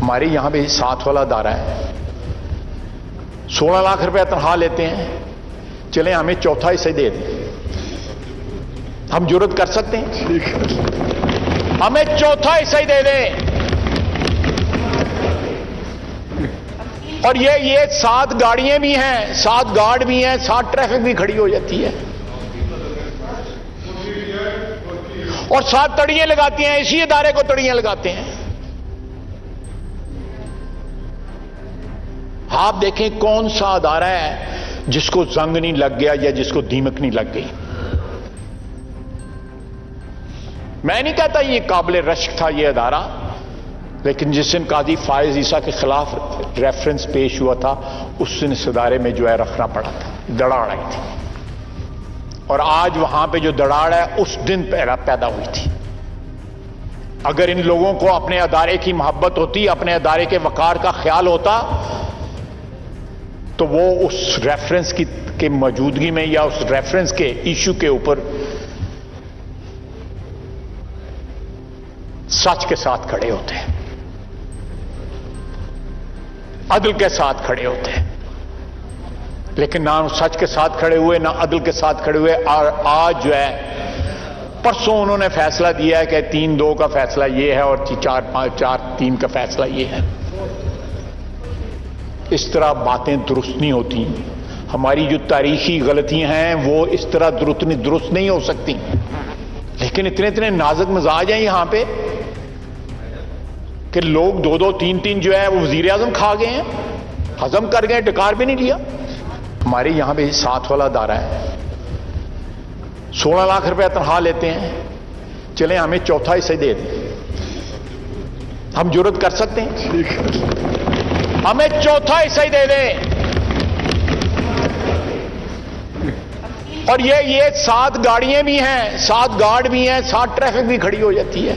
हमारे यहां पे 7 वाला दायरा है, 16 लाख रुपए तनख्वाह लेते हैं, चलें हमें चौथा हिस्सा दे दें, हम जुर्रत कर सकते हैं? हमें चौथा हिस्सा ही दे दें। और ये 7 गाड़ियां भी हैं, 7 गार्ड भी हैं, 7 ट्रैफिक भी खड़ी हो जाती है और 7 तड़ियां लगाती हैं, इसी इदारे को तड़ियां लगाते हैं। आप देखें कौन सा अदारा है जिसको जंग नहीं लग गया या जिसको दीमक नहीं लग गई। मैं नहीं कहता ये काबिल रश्क था ये अदारा, लेकिन जिस दिन काजी फायज ईसा के खिलाफ रेफरेंस पेश हुआ था उस दिन इस अदारे में जो है रखना पड़ा था, दराड़ आई थी। और आज वहां पे जो दराड़ है उस दिन पैदा हुई थी। अगर इन लोगों को अपने अदारे की मोहब्बत होती, अपने अदारे के वकार का ख्याल होता, तो वो उस रेफरेंस की मौजूदगी में या उस रेफरेंस के इशू के ऊपर सच के साथ खड़े होते, अदल के साथ खड़े होते। लेकिन ना सच के साथ खड़े हुए, ना अदल के साथ खड़े हुए। और आज जो है, परसों उन्होंने फैसला दिया है कि 3-2 का फैसला ये है और 4-5-4-3 का फैसला ये है। इस तरह बातें दुरुस्त नहीं होती। हमारी जो तारीखी गलतियां हैं वो इस तरह दुरुस्त नहीं हो सकती। लेकिन इतने नाजुक मिजाज हैं यहां पे कि लोग 2-2, 3-3 जो है वो वजीर आजम खा गए हैं, हजम कर गए, डकार भी नहीं लिया। हमारे यहां पे 7 वाला दायरा है, 16 लाख रुपए तनख्वाह लेते हैं, चलें हमें चौथा हिस्सा दे दें, हम जुर्रत कर सकते हैं? हमें चौथा हिस्सा ही दे दें। और ये 7 गाड़ियां भी हैं, 7 गार्ड भी हैं, 7 ट्रैफिक भी खड़ी हो जाती है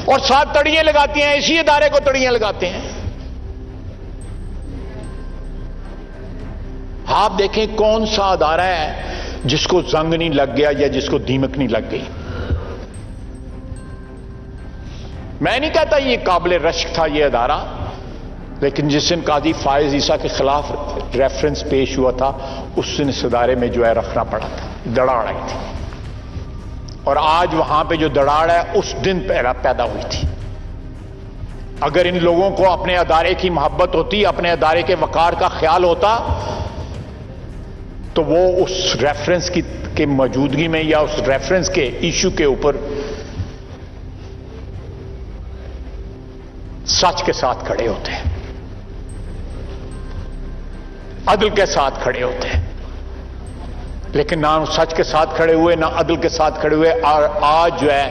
और 7 तड़ियां लगाती हैं, इसी इदारे को तड़ियां लगाते हैं। आप देखें कौन सा अदारा है जिसको जंग नहीं लग गया या जिसको दीमक नहीं लग गई। मैं नहीं कहता ये काबिल रश्क था ये अदारा, लेकिन जिस दिन काजी फायज ईसा के खिलाफ रेफरेंस पेश हुआ था उस दिन इस अदारे में जो है रखना पड़ा था, दराड़ आई थी। और आज वहां पे जो दराड़ है उस दिन पैदा हुई थी। अगर इन लोगों को अपने अदारे की मोहब्बत होती, अपने अदारे के वकार का ख्याल होता, तो वो उस रेफरेंस की मौजूदगी में या उस रेफरेंस के इशू के ऊपर सच के साथ खड़े होते, अदल के साथ खड़े होते। लेकिन ना सच के साथ खड़े हुए, ना अदल के साथ खड़े हुए। और आज जो है,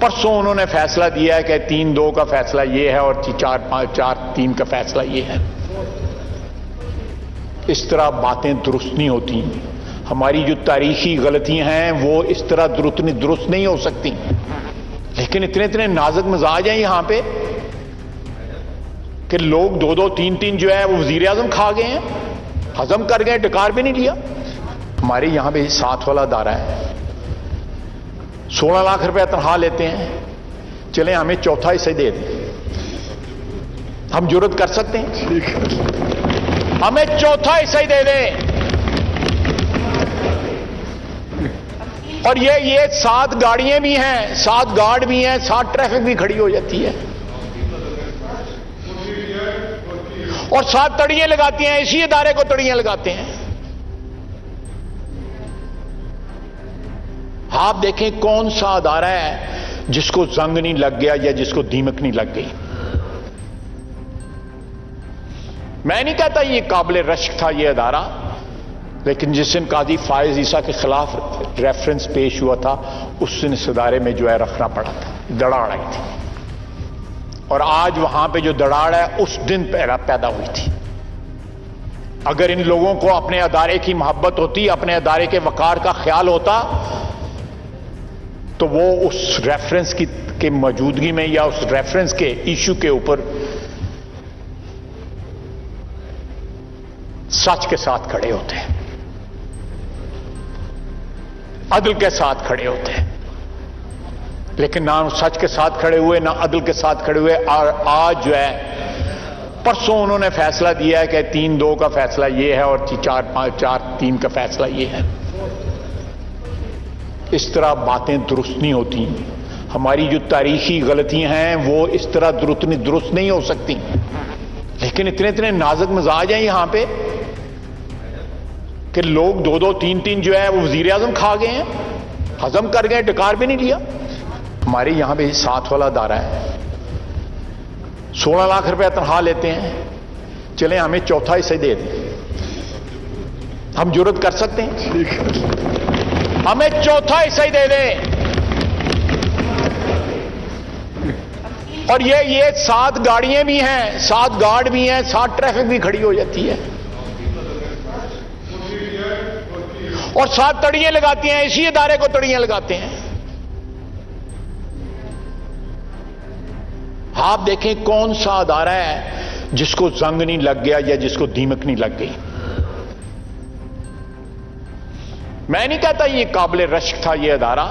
परसों उन्होंने फैसला दिया है कि 3-2 का फैसला ये है और 4-5-4-3 का फैसला ये है। इस तरह बातें दुरुस्त नहीं होती। हमारी जो तारीखी गलतियां हैं वो इस तरह दुरुस्त नहीं हो सकती। लेकिन इतने नाजुक मिजाज हैं यहां पे कि लोग 2-2, 3-3 जो है वो वजीर आजम खा गए हैं, हजम कर गए, डकार भी नहीं लिया। हमारे यहां पे 7 वाला दायरा है, 16 लाख रुपए तनख्वाह लेते हैं, चलें हमें चौथा हिस्सा दे दें, हम जुर्रत कर सकते हैं? हमें चौथा हिस्सा ही दे दें। और ये 7 गाड़ियां भी हैं, 7 गार्ड भी हैं, 7 ट्रैफिक भी खड़ी हो जाती है और 7 तड़ियां लगाती हैं, इसी इदारे को तड़ियां लगाते हैं। आप देखें कौन सा अदारा है जिसको जंग नहीं लग गया या जिसको दीमक नहीं लग गई। मैं नहीं कहता ये काबिल रश्क था ये अदारा, लेकिन जिस दिन काजी फायज ईसा के खिलाफ रेफरेंस पेश हुआ था उस दिन इस अदारे में जो है रखना पड़ा था, दराड़ आई थी। और आज वहां पे जो दराड़ है उस दिन पैदा हुई थी। अगर इन लोगों को अपने अदारे की मोहब्बत होती, अपने अदारे के वकार का ख्याल होता, तो वो उस रेफरेंस की मौजूदगी में या उस रेफरेंस के इशू के ऊपर सच के साथ खड़े होते, अदल के साथ खड़े होते। लेकिन ना सच के साथ खड़े हुए, ना अदल के साथ खड़े हुए। और आज जो है, परसों उन्होंने फैसला दिया है कि 3-2 का फैसला ये है और 4-5-4-3 का फैसला ये है। इस तरह बातें दुरुस्त नहीं होती। हमारी जो तारीखी गलतियां हैं वो इस तरह दुरुस्त नहीं हो सकती। लेकिन इतने इतने नाजुक मिजाज हैं यहां पे कि लोग 2-2, 3-3 जो है वो वजीर आजम खा गए हैं, हजम कर गए, डकार भी नहीं लिया। हमारे यहां पे 7 वाला दायरा है, 16 लाख रुपए तनख्वाह लेते हैं। चले हमें चौथा हिस्सा दे दें, हम जुर्रत कर सकते हैं? हमें चौथा हिस्सा ही दे दें। और ये 7 गाड़ियां भी हैं, 7 गार्ड भी हैं, 7 ट्रैफिक भी खड़ी हो जाती है और 7 तड़ियां लगाती हैं। इसी इदारे को तड़ियां लगाते हैं। आप देखें कौन सा अदारा है जिसको जंग नहीं लग गया या जिसको दीमक नहीं लग गई। मैं नहीं कहता ये काबिल रश्क था ये अदारा,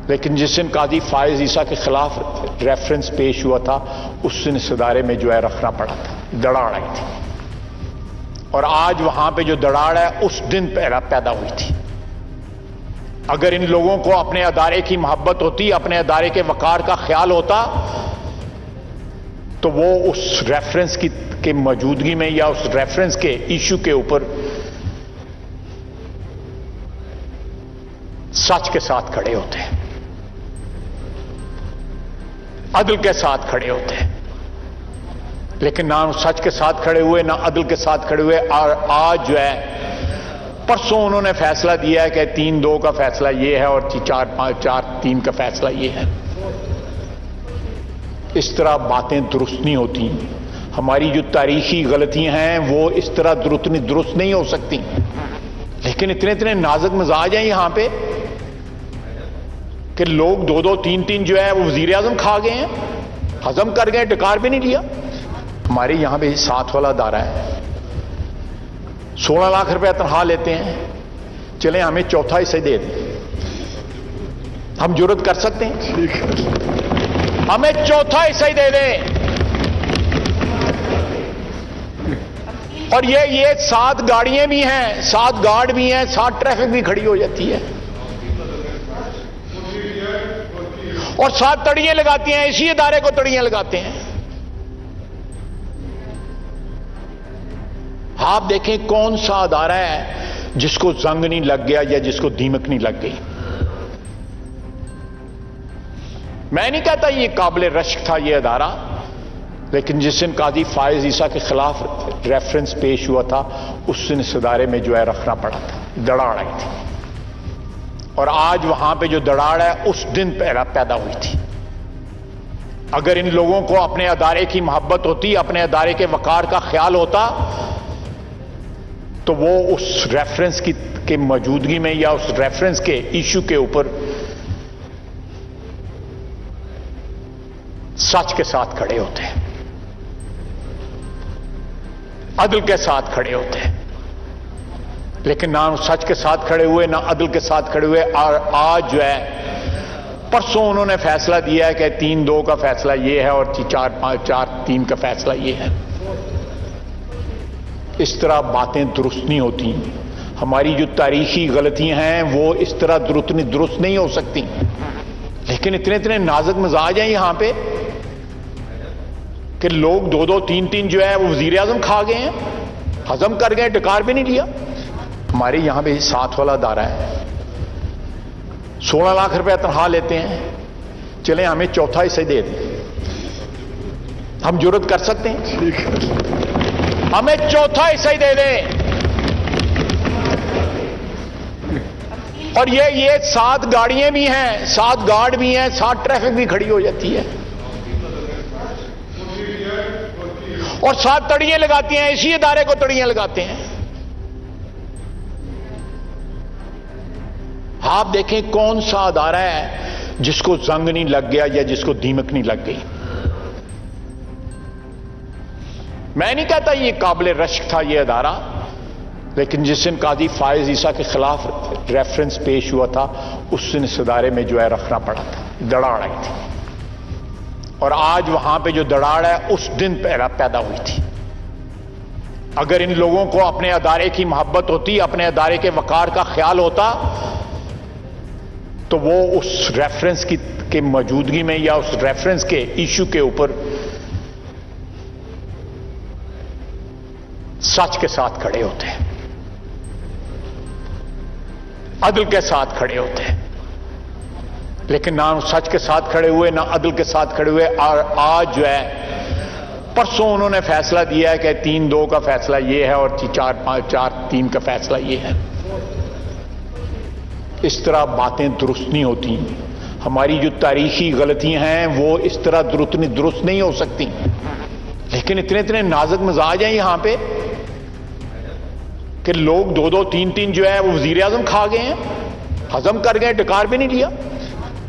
लेकिन जिस दिन काजी फायज ईसा के खिलाफ रेफरेंस पेश हुआ था उस दिन इस अदारे में जो है रखना पड़ा था, दराड़ आई थी। और आज वहां पे जो दराड़ है उस दिन पैदा हुई थी। अगर इन लोगों को अपने अदारे की मोहब्बत होती, अपने अदारे के वकार का ख्याल होता, तो वो उस रेफरेंस की मौजूदगी में या उस रेफरेंस के इशू के ऊपर सच के साथ खड़े होते, अदल के साथ खड़े होते। लेकिन ना सच के साथ खड़े हुए, ना अदल के साथ खड़े हुए। और आज जो है, परसों उन्होंने फैसला दिया है कि 3-2 का फैसला ये है और 4-5-4-3 का फैसला ये है। इस तरह बातें दुरुस्त नहीं होती। हमारी जो तारीखी गलतियां हैं वो इस तरह दुरुस्त नहीं हो सकती। लेकिन इतने इतने नाजुक मिजाज हैं यहां पे कि लोग 2-2, 3-3 जो है वो वजीर आजम खा गए हैं, हजम कर गए, डकार भी नहीं लिया। हमारे यहां पे 7 वाला दायरा है, 16 लाख रुपए तनख्वाह लेते हैं। चले हमें चौथा हिस्सा दे दें, हम जुर्रत कर सकते हैं? हमें चौथा हिस्सा ही दे दें। और ये 7 गाड़ियां भी हैं, 7 गार्ड भी हैं, 7 ट्रैफिक भी खड़ी हो जाती है और 7 तड़ियां लगाती हैं। इसी इदारे को तड़ियां लगाते हैं। आप देखें कौन सा अदारा है जिसको जंग नहीं लग गया या जिसको दीमक नहीं लग गई। मैं नहीं कहता ये काबिल रश्क था ये अदारा, लेकिन जिस दिन काजी फायज ईसा के खिलाफ रेफरेंस पेश हुआ था उस दिन इस अदारे में जो है रखना पड़ा था, दराड़ आई थी। और आज वहां पे जो दराड़ है उस दिन पैदा हुई थी। अगर इन लोगों को अपने अदारे की मोहब्बत होती, अपने अदारे के वकार का ख्याल होता, तो वो उस रेफरेंस की मौजूदगी में या उस रेफरेंस के इशू के ऊपर सच के साथ खड़े होते, अदल के साथ खड़े होते। लेकिन ना सच के साथ खड़े हुए, ना अदल के साथ खड़े हुए। और आज जो है, परसों उन्होंने फैसला दिया है कि 3-2 का फैसला ये है और 4-5-4-3 का फैसला ये है। इस तरह बातें दुरुस्त नहीं होती। हमारी जो तारीखी गलतियां हैं वो इस तरह दुरुस्त नहीं हो सकती। लेकिन इतने इतने नाजुक मिजाज हैं यहां पे कि लोग 2-2, 3-3 जो है वो वजीर आजम खा गए हैं, हजम कर गए, डकार भी नहीं लिया। हमारे यहां पे 7 वाला दायरा है, 16 लाख रुपए तनख्वाह लेते हैं। चले हमें चौथा हिस्सा दे दें, हम जुर्रत कर सकते हैं? हमें चौथा हिस्सा ही दे दें। और ये 7 गाड़ियां भी हैं, 7 गार्ड भी हैं, 7 ट्रैफिक भी खड़ी हो जाती है और 7 तड़ियां लगाती हैं। इसी इदारे को तड़ियां लगाते हैं। आप देखें कौन सा अदारा है जिसको जंग नहीं लग गया या जिसको दीमक नहीं लग गई। मैं नहीं कहता ये काबिल रश्क था ये अदारा, लेकिन जिस दिन काजी फायज ईसा के खिलाफ रेफरेंस पेश हुआ था उस दिन इस इदारे में जो है रखना पड़ा था, दराड़ आई थी। और आज वहां पे जो दराड़ है उस दिन पैदा हुई थी। अगर इन लोगों को अपने अदारे की मोहब्बत होती, अपने अदारे के वकार का ख्याल होता, तो वो उस रेफरेंस की मौजूदगी में या उस रेफरेंस के इशू के ऊपर सच के साथ खड़े होते, अदल के साथ खड़े होते। लेकिन ना सच के साथ खड़े हुए, ना अदल के साथ खड़े हुए। और आज जो है, परसों उन्होंने फैसला दिया है कि 3-2 का फैसला ये है और 4-5-4-3 का फैसला ये है। इस तरह बातें दुरुस्त नहीं होती। हमारी जो तारीखी गलतियां हैं वो इस तरह दुरुस्त नहीं हो सकती। लेकिन इतने इतने नाजुक मिजाज हैं यहां पे कि लोग 2-2 3-3 जो है वो वजीर आजम खा गए हैं, हजम कर गए, डकार भी नहीं लिया।